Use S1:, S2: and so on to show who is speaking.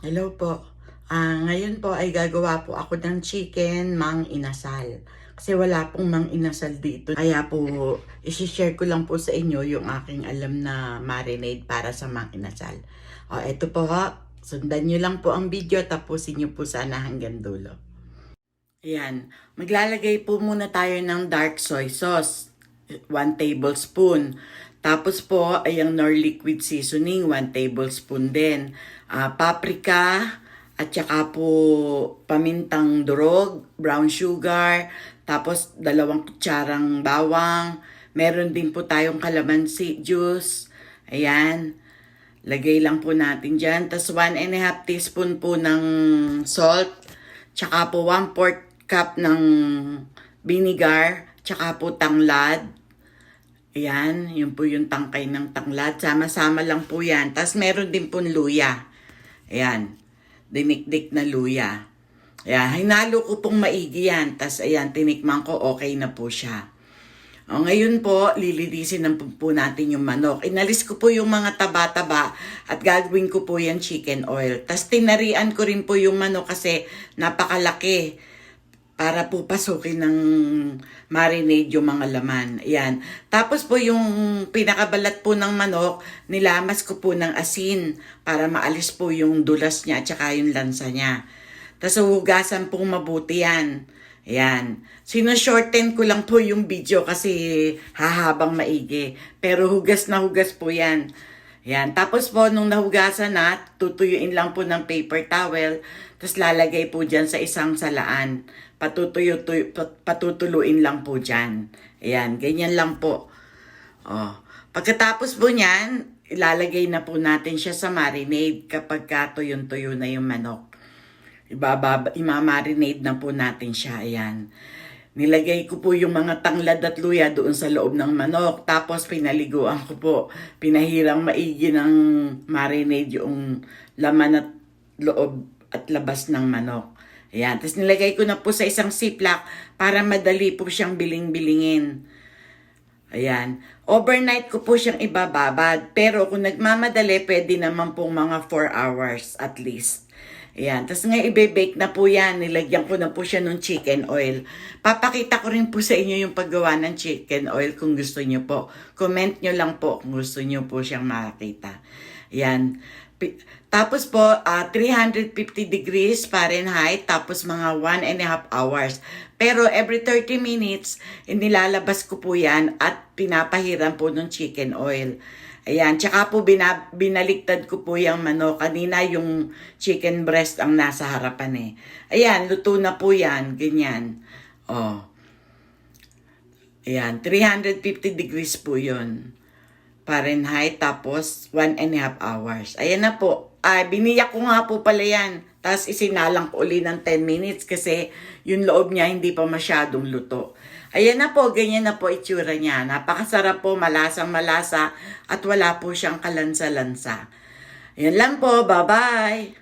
S1: Hello po. Ngayon po ay gagawa po ako ng chicken mang inasal. Kasi wala pong mang inasal dito. Kaya po, isi-share ko lang po sa inyo yung aking alam na marinade para sa mang inasal. Eto po ha. Sundan nyo lang po ang video. Tapusin nyo po sana hanggang dulo. Ayan. Maglalagay po muna tayo ng dark soy sauce. 1 tablespoon. Tapos po ay ang Nor liquid seasoning, 1 tablespoon din. Paprika, at saka po pamintang durog, brown sugar, tapos 2 kutsarang bawang. Meron din po tayong kalamansi juice. Ayan. Lagay lang po natin dyan. Tapos 1½ teaspoon po ng salt. Tsaka po 1/4 cup ng vinegar. Tsaka po tanglad. Ayan, yun po yung tangkay ng tanglad. Sama-sama lang po yan. Tapos meron din pong luya. Ayan, dinikdik na luya. Ayan, hinalo ko pong maigi yan. Tapos ayan, tinikman ko, okay na po siya. Ngayon po, lilinisin na po natin yung manok. Inalis ko po yung mga taba-taba at gagawin ko po yan chicken oil. Tapos tinarian ko rin po yung manok kasi napakalaki para po pasukin ng marinade yung mga laman. Ayan. Tapos po yung pinakabalat po ng manok, nilamas ko po ng asin para maalis po yung dulas niya at saka yung lansa niya. Tapos hugasan pong mabuti yan. Ayan. Sino-shorten ko lang po yung video kasi hahabang maigi. Pero hugas na hugas po yan. Ayan. Tapos po, nung nahugasan na, tutuyuin lang po ng paper towel. Tapos lalagay po dyan sa isang salaan. Patutuluin lang po dyan. Ayan. Ganyan lang po. Pagkatapos po niyan, ilalagay na po natin siya sa marinade kapag tuyong-tuyo na yung manok. Imamarinade na po natin siya. Ayan. Nilagay ko po yung mga tanglad at luya doon sa loob ng manok. Tapos pinaliguan ko po. Pinahirang maigi ng marinade yung laman at loob at labas ng manok. Ayan. Tapos nilagay ko na po sa isang ziplock para madali po siyang biling-bilingin. Ayan. Overnight ko po siyang ibababad. Pero kung nagmamadali, pwede naman pong mga 4 hours at least. Ayan. Tapos nga i-bake na po yan. Nilagyan ko na po siya ng chicken oil. Papakita ko rin po sa inyo yung paggawa ng chicken oil kung gusto nyo po. Comment nyo lang po kung gusto nyo po siyang makakita. Ayan. Tapos po, 350 degrees Fahrenheit, tapos mga 1½ hours. Pero every 30 minutes, nilalabas ko po yan at pinapahiran po ng chicken oil. Ayan, tsaka po binaliktad ko po yung manok. Kanina yung chicken breast ang nasa harapan eh. Ayan, luto na po yan, ganyan. Ayan, 350 degrees po yun. Fahrenheit, tapos 1½ hours. Ayan na po. Biniyak ko nga po pala yan. Tapos isinalang ko uli ng 10 minutes kasi yung loob niya hindi pa masyadong luto. Ayan na po, ganyan na po itsura niya. Napakasarap po, malasang malasa at wala po siyang kalansa-lansa. Ayan lang po, bye-bye!